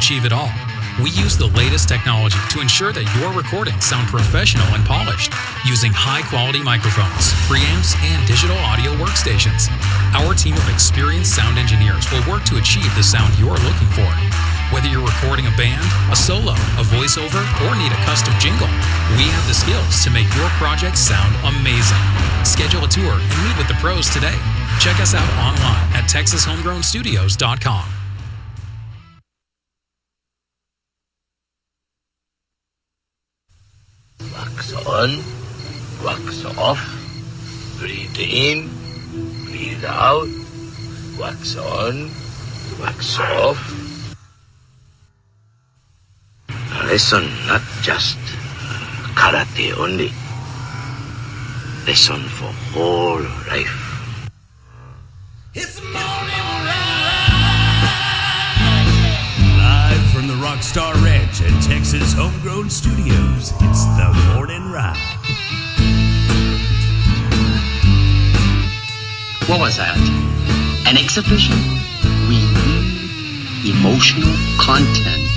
achieve it all. We use the latest technology to ensure that your recordings sound professional and polished, using high-quality microphones, preamps, and digital audio workstations. Our team of experienced sound engineers will work to achieve the sound you're looking for. Whether you're recording a band, a solo, a voiceover, or need a custom jingle, we have the skills to make your project sound amazing. Schedule a tour and meet with the pros today. Check us out online at TexasHomegrownStudios.com. Wax on, wax off, breathe in, breathe out, wax on, wax off. A lesson not just karate only, lesson for whole life. It's the morning ride. Live from the Rockstar Ranch at Texas Homegrown Studios, it's the morning ride. What was that? An exhibition? We need emotional content.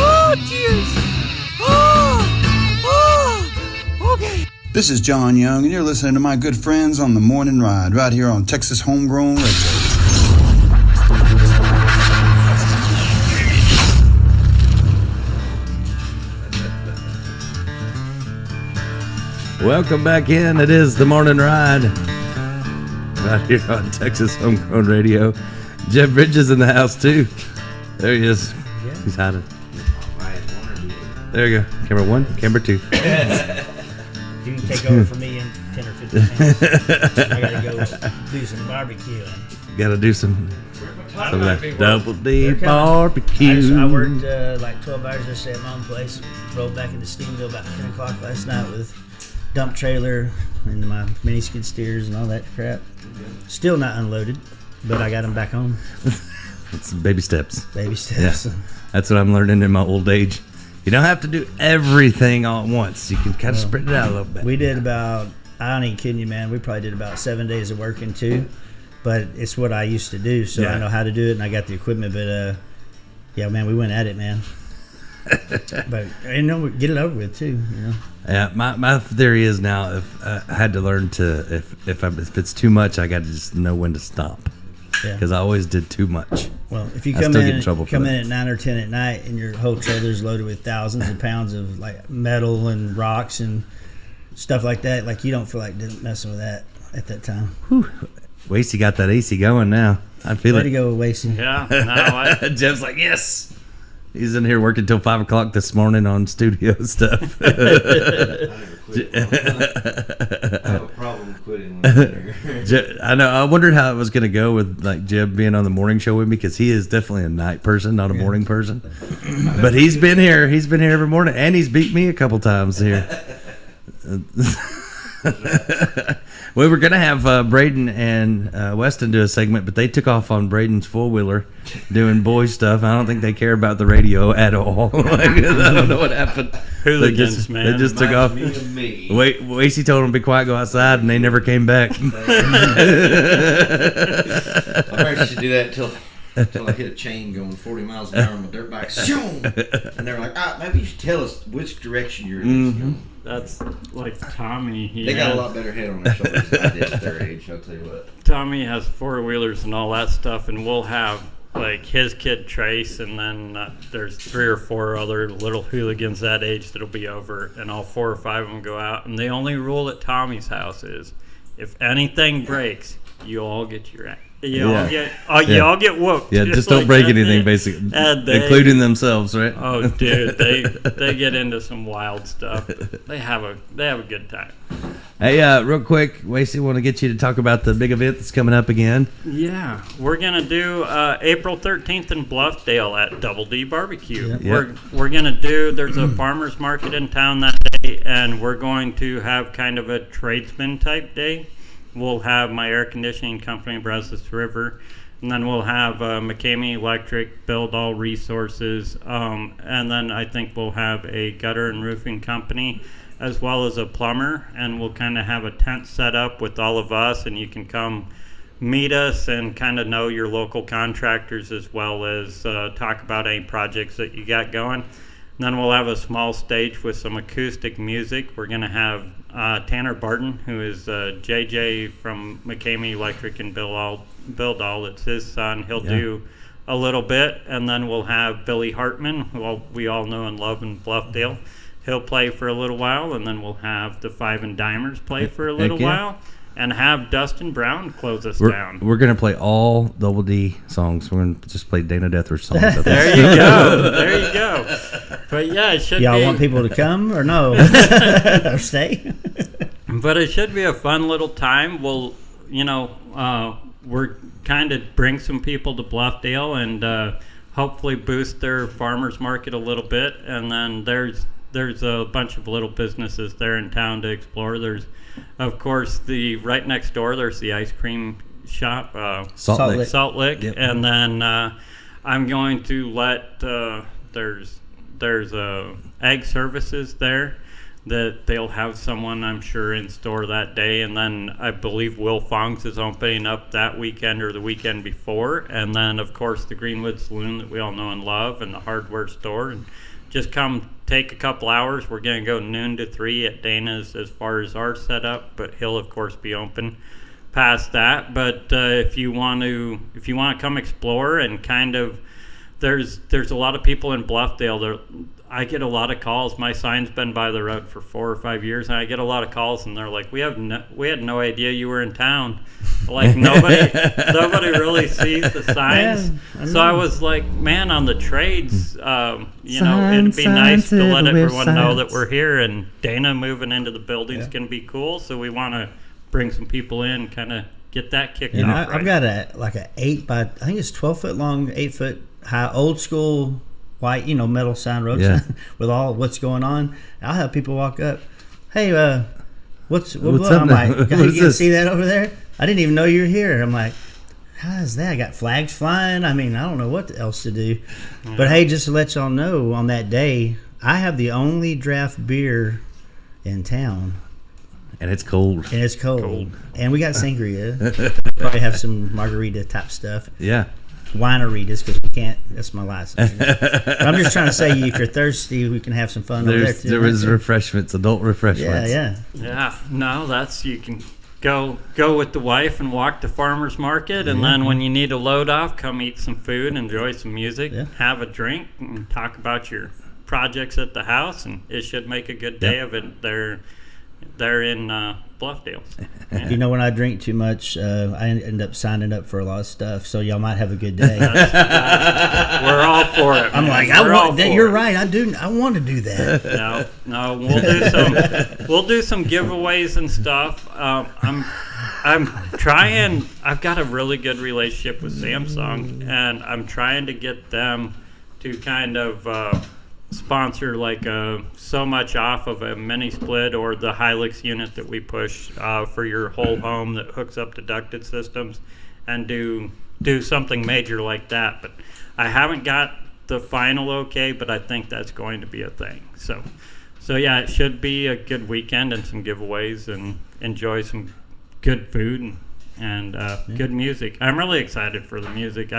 Oh, jeez. Okay. This is John Young, and you're listening to my good friends on The Morning Ride, right here on Texas Homegrown Radio. Welcome back in. It is The Morning Ride, right here on Texas Homegrown Radio. Jeb Bridges in the house, too. There he is. He's hiding. There you go. Camera 1, camera 2. You can take over for me in 10 or 15 minutes. I gotta go do some barbecuing. Gotta do some of that double D barbecue. I worked like 12 hours yesterday at my own place. Rolled back into Steamville about 10 o'clock last night with dump trailer and my mini skid steers and all that crap. Still not unloaded, but I got them back home. It's baby steps. Baby steps. Yeah. That's what I'm learning in my old age. You don't have to do everything all at once. You can kind of spread it out a little bit. We did about, I don't even kidding you, man, we probably did about 7 days of working too. But it's what I used to do, so I know how to do it, and I got the equipment. But, yeah, man, we went at it, man. But, you know, get it over with too, you know. Yeah, my theory is now if I had to learn to, if it's too much, I got to just know when to stop. Because I always did too much. Well, if you come in at 9 or 10 at night and your whole trailer's loaded with thousands of pounds of like metal and rocks and stuff like that, like you don't feel like messing with that at that time. Whew. Wasey got that AC going now. I feel Way to go, Wasey. Yeah. No, Jeff's like, yes. He's in here working till 5 o'clock this morning on studio stuff. I have a problem quitting. I know. I wondered how it was going to go with like Jeb being on the morning show with me, because he is definitely a night person, not a morning person. But he's been here. He's been here every morning, and he's beat me a couple times here. We were going to have Braden and Weston do a segment, but they took off on Braden's four-wheeler doing boy stuff. I don't think they care about the radio at all. I don't know what happened. Hooligans, man. They just took off. Wasey told them to be quiet, go outside, and they never came back. I heard you should do that until I hit a chain going 40 miles an hour on my dirt bike. And they were like, maybe you should tell us which direction you're in. That's like Tommy. They got a lot better head on their shoulders than I did at their age, I'll tell you what. Tommy has four-wheelers and all that stuff, and we'll have like his kid Trace, and then there's 3 or 4 other little hooligans that age that'll be over, and all 4 or 5 of them go out. And the only rule at Tommy's house is if anything breaks, you all get your You all get whooped. Yeah, just don't break anything, basically, including themselves, right? Oh, dude, they get into some wild stuff. They have a good time. Hey, real quick, Wasey, want to get you to talk about the big event that's coming up again. Yeah, we're gonna do April 13th in Bluffdale at Double D Barbecue. Yep. We're gonna do. There's a farmers market in town that day, and we're going to have kind of a tradesman type day. We'll have my air conditioning company, Brazos River, and then we'll have McCamey Electric, Build All Resources, and then I think we'll have a gutter and roofing company, as well as a plumber, and we'll kind of have a tent set up with all of us, and you can come meet us and kind of know your local contractors, as well as talk about any projects that you got going. And then we'll have a small stage with some acoustic music. We're going to have Tanner Barton, who is JJ from McCamey Electric and Bill Dahl. It's his son. He'll do a little bit. And then we'll have Billy Hartman, who we all know and love in Bluffdale. He'll play for a little while. And then we'll have the Five and Dimers play for a little while. And have Dustin Brown close us down. We're going to play all Double D songs. We're going to just play Dana Deathridge songs. There you go. There you go. But yeah, it should Y'all want people to come or no? Or stay? But it should be a fun little time. We'll, we're kind of bring some people to Bluffdale and hopefully boost their farmers market a little bit. And then there's a bunch of little businesses there in town to explore. There's, of course, right next door, there's the ice cream shop, Salt Lick. Yep. And then I'm going to let, there's egg services there that they'll have someone, I'm sure, in store that day. And then I believe Will Fong's is opening up that weekend or the weekend before. And then, of course, the Greenwood Saloon that we all know and love, and the hardware store. And just come take a couple hours. We're going to go noon to 3 at Dana's as far as our setup, but he'll, of course, be open past that. But if you want to come explore and kind of, there's a lot of people in Bluffdale. I get a lot of calls. My sign's been by the road for 4 or 5 years, and I get a lot of calls, and they're like, "We had no idea you were in town." Like nobody really sees the signs. So I was like, "Man, on the trades, it'd be nice to let everyone know that we're here." And Dana moving into the building's going to be cool. So we want to bring some people in, kind of get that kicked off. I've got a 8 by, I think it's 12 foot long, 8 foot high, old school white, metal sign, road sign with all what's going on. I'll have people walk up. Hey, what's up? I'm like, you can see that over there? I didn't even know you were here. I'm like, how is that? I got flags flying. I mean, I don't know what else to do. Yeah. But hey, just to let y'all know, on that day, I have the only draft beer in town. And it's cold. And we got sangria. Probably have some margarita type stuff. Yeah. Wineritas, because we can't. That's my license. But I'm just trying to say, if you're thirsty, we can have some fun over there too. There is refreshments, adult refreshments. Yeah. No, you can go with the wife and walk to farmers market, and then when you need a load off, come eat some food, enjoy some music, have a drink, and talk about your projects at the house, and it should make a good day of it. They're in Bluffdale. Yeah. When I drink too much, I end up signing up for a lot of stuff. So y'all might have a good day. We're all for it. I'm like, you're right. I want to do that. No, we'll do some giveaways and stuff. I'm trying. I've got a really good relationship with Samsung, and I'm trying to get them to kind of sponsor like so much off of a mini split or the Hilux unit that we push for your whole home that hooks up to ducted systems, and do something major like that. But I haven't got the final okay, but I think that's going to be a thing. So yeah, it should be a good weekend and some giveaways and enjoy some good food and good music. I'm really excited for the music.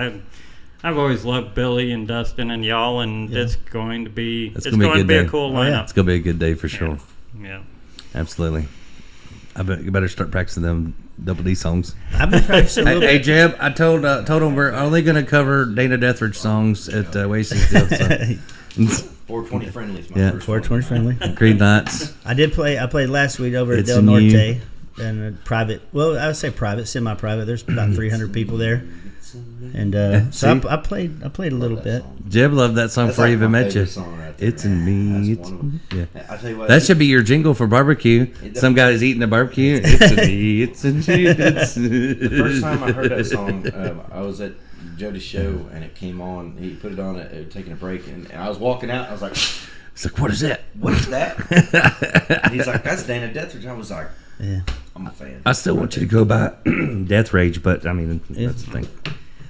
I've always loved Billy and Dustin and y'all, and it's going to be a cool lineup. It's going to be a good day for sure. Yeah. Absolutely. You better start practicing them Double D songs. I've been practicing a little bit. Hey, Jeb, I told them we're only going to cover Dana Deathridge songs at Oasis Deal. 420 friendly. 420 friendly. Green Knights. I played last week over at Del Norte and a private. Well, I would say private, semi-private. There's about 300 people there. And I played a little bit. Jeb loved that song before he even met you. Right it's in me. Yeah. I tell you what, that should be your jingle for barbecue. Some guy's eating a barbecue. It's in me. It's in you. The first time I heard that song, I was at Jody's show, and it came on. He put it on taking a break, and I was walking out. I was like, "It's like, what is that? What is that?" He's like, "That's Dana Deathridge." I was like, "Yeah, I'm a fan." I still want you to go by Death Rage, but I mean, that's the thing.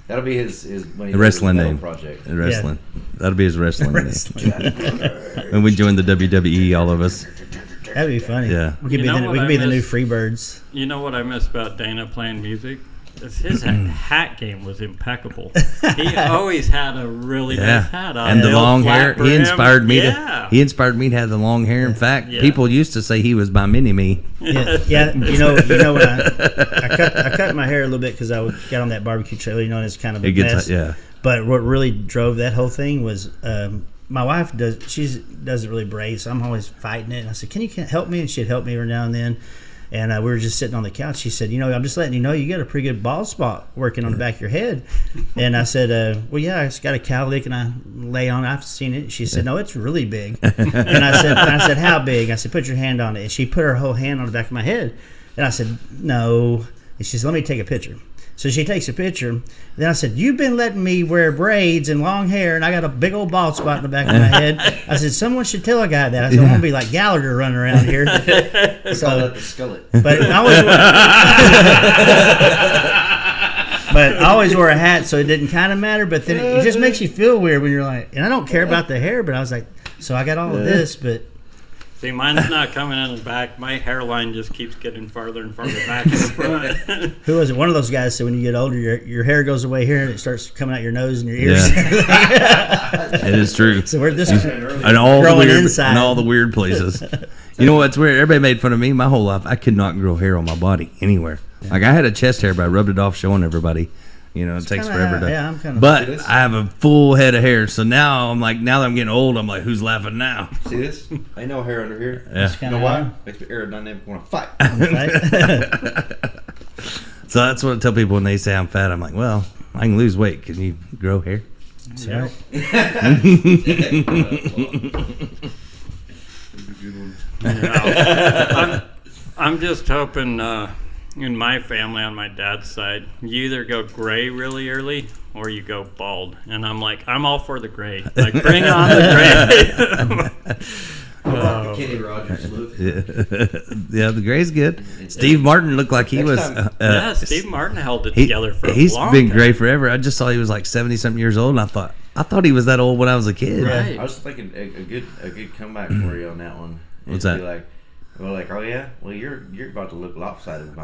That'll be his wrestling name. Project. Wrestling. That'll be his wrestling name. When we join the WWE, all of us. That'd be funny. Yeah. We could be the new Freebirds. You know what I miss about Dana playing music? his hat game was impeccable. He always had a really nice hat on. And the long hair. brim. He inspired me Yeah. He inspired me to have the long hair. In fact, people used to say he was my mini-me. Yeah. You know when I cut my hair a little bit because I got on that barbecue trailer. You know, and it's kind of a mess. But what really drove that whole thing was my wife doesn't really braid, so I'm always fighting it. And I said, "Can you help me?" And she'd help me every now and then. And we were just sitting on the couch. She said, I'm just letting you know you got a pretty good bald spot working on the back of your head. And I said, well, yeah, it's got a cowlick and I lay on it. I've seen it. She said, no, it's really big. And I said, how big? I said, put your hand on it. And she put her whole hand on the back of my head. And I said, no. And she said, let me take a picture. So she takes a picture. Then I said, you've been letting me wear braids and long hair, and I got a big old bald spot in the back of my head. I said, someone should tell a guy that. I said, I want to be like Gallagher running around here. So, call that the skullet. But I always wore a hat, so it didn't kind of matter. But then it just makes you feel weird when you're like, and I don't care about the hair, but I was like, so I got all of this, but. See, mine's not coming in the back. My hairline just keeps getting farther and farther back in the front. Who was it? One of those guys said when you get older, your hair goes away here and it starts coming out your nose and your ears. Yeah. It is true. So we're just and all growing the weird, inside. and all the weird places. You know what's weird? Everybody made fun of me my whole life. I could not grow hair on my body anywhere. Yeah. Like I had a chest hair, but I rubbed it off showing everybody. You know, it takes forever to. Yeah, I'm kind of. But I have a full head of hair, so now I'm like, now that I'm getting old, I'm like, who's laughing now? See this? Ain't no hair under here. Yeah. You know why? Makes me aerodynamic. Want to fight. So that's what I tell people when they say I'm fat. I'm like, well, I can lose weight. Can you grow hair? Yeah. I'm just hoping. In my family, on my dad's side, you either go gray really early or you go bald. And I'm like, I'm all for the gray. Like, bring on the gray. Kenny Rogers look. Yeah, the gray's good. Steve Martin looked like he was. Steve Martin held it together for a long time. He's been gray forever. I just saw he was like 70-something years old, and I thought he was that old when I was a kid. Right. I was thinking a good comeback for you on that one. What's that? Be like, well, like, oh yeah, well you're about to look lopsided.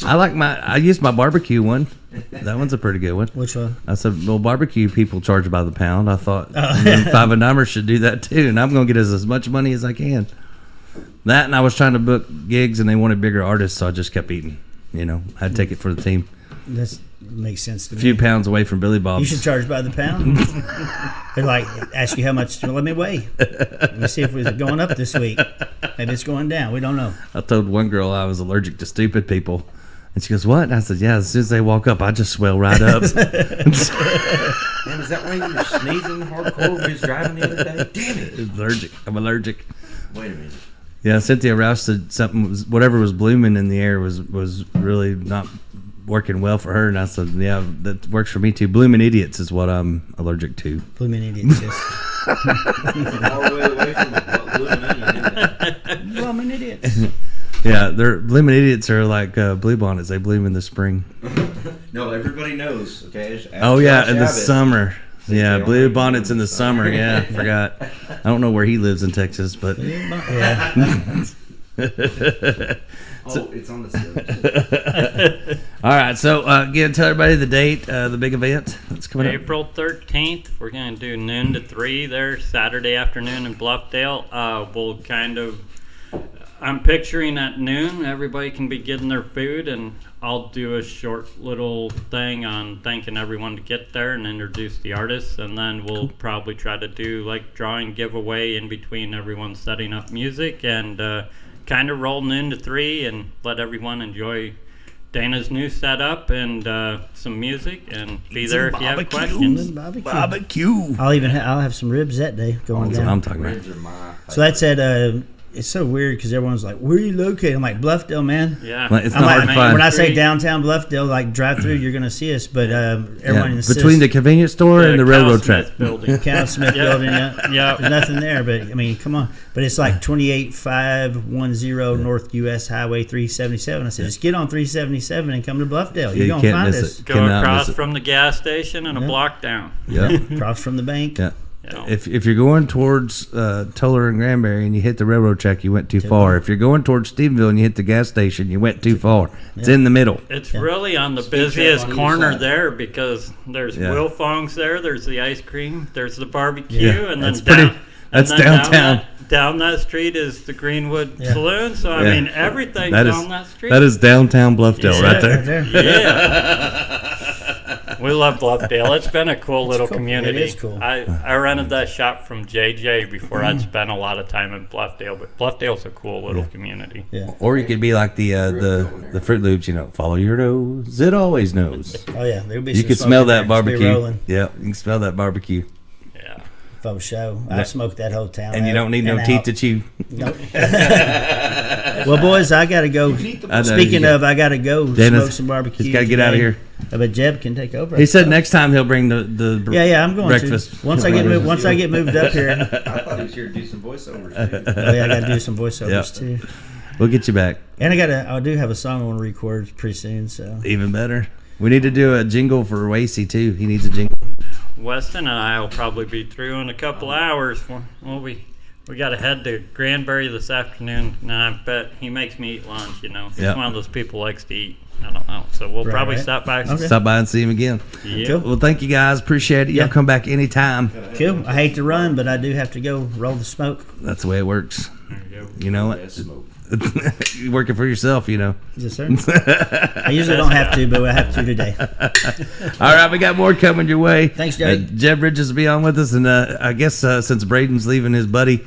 I used my barbecue one. That one's a pretty good one. Which one? I said, well, barbecue people charge by the pound. I thought Five and Dimers should do that too, and I'm going to get as much money as I can. That, and I was trying to book gigs, and they wanted bigger artists, so I just kept eating. You know, I'd take it for the team. That makes sense to me. A few pounds away from Billy Bob's. You should charge by the pound. They're like, ask you how much to let me weigh. Let me see if it's going up this week. Maybe it's going down. We don't know. I told one girl I was allergic to stupid people. And she goes, what? And I said, yeah, as soon as they walk up, I just swell right up. Man, is that why you were sneezing hardcore when you was driving the other day? Damn it. I'm allergic. Wait a minute. Yeah, Cynthia Rouse said whatever was blooming in the air was really not working well for her, and I said, yeah, that works for me too. Blooming idiots is what I'm allergic to. Blooming idiots, yes. All the way away from blooming onion. Blooming idiots. Yeah, blooming idiots are like blue bonnets. They bloom in the spring. No, everybody knows. Okay. Oh yeah, in the summer. Yeah, blue bonnets in the summer. Yeah, I forgot. I don't know where he lives in Texas, but yeah. It's on the side. All right, so again, tell everybody the date, the big event that's coming up. April 13th. We're going to do noon to 3 there, Saturday afternoon in Bluffdale. We'll kind of, I'm picturing at noon, everybody can be getting their food, and I'll do a short little thing on thanking everyone to get there and introduce the artists, and then we'll probably try to do like drawing giveaway in between everyone setting up music, and kind of roll noon to 3 and let everyone enjoy Dana's new setup and some music, and be there if you have questions. Barbecue. I'll have some ribs that day going That's down. what I'm talking about. Ribs are my So that's at it's so weird because everyone's like, where are you located? I'm like, Bluffdale, man. Yeah. Well, it's I'm not like, hard to find. when I say downtown Bluffdale, like drive through, you're going to see us. But everyone insists. Between the convenience store and the railroad track. Building. Cal Smith building, Yeah. There's nothing there, but I mean, come on. But it's like 28510 North US Highway 377. I said, just get on 377 and come to Bluffdale. You're going to can't find miss us. it. Go Cannot across miss it. from the gas station and a block down. Yeah. Across from the bank. Yeah. If you're going towards Toller and Granbury and you hit the railroad track, you went too far. If you're going towards Stephenville and you hit the gas station, you went too far. It's in the middle. It's really on the busiest corner there because there's Wilfong's there, there's the ice cream, there's the barbecue, and then that's downtown. Down that street is the Greenwood Saloon. So I mean, everything's on that street. That is downtown Bluffdale right there. Yeah. We love Bluffdale. It's been a cool little community. It is cool. I rented that shop from JJ before I'd spent a lot of time in Bluffdale, but Bluffdale's a cool little community. Yeah. Or you could be like the Fruit Loops, follow your nose, it always knows. Oh yeah, there'll be. You can smell that barbecue. Yeah, you can smell that barbecue. For show. I smoked that whole town. And you don't need no teeth to chew. Nope. Well, boys, I got to go. Speaking of, I got to go smoke some barbecue. He's got to get out of here. But Jeb can take over. He said next time he'll bring the yeah, I'm going breakfast. To. Once I get moved up here. I thought he was here to do some voiceovers too. Oh, yeah, I got to do some voiceovers too. We'll get you back. And I do have a song I want to record pretty soon. So even better. We need to do a jingle for Wasey too. He needs a jingle. Weston and I will probably be through in a couple hours. We got to head to Granbury this afternoon, and I bet he makes me eat lunch. He's one of those people who likes to eat. I don't know, so we'll probably stop by. Okay. Stop by and see him again. Yeah. Cool. Well, thank you guys. Appreciate it. Y'all come back anytime. Cool. I hate to run, but I do have to go roll the smoke. That's the way it works. There you go. You know what? You're working for yourself, Yes, sir. I usually don't have to, but I have to today. All right, we got more coming your way. Thanks, Jay. Jeb Bridges will be on with us, and I guess since Braden's leaving his buddy,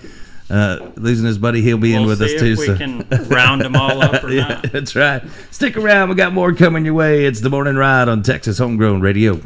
he'll be in with us too. We can round them all up or not. That's right. Stick around. We got more coming your way. It's the Morning Ride on Texas Homegrown Radio.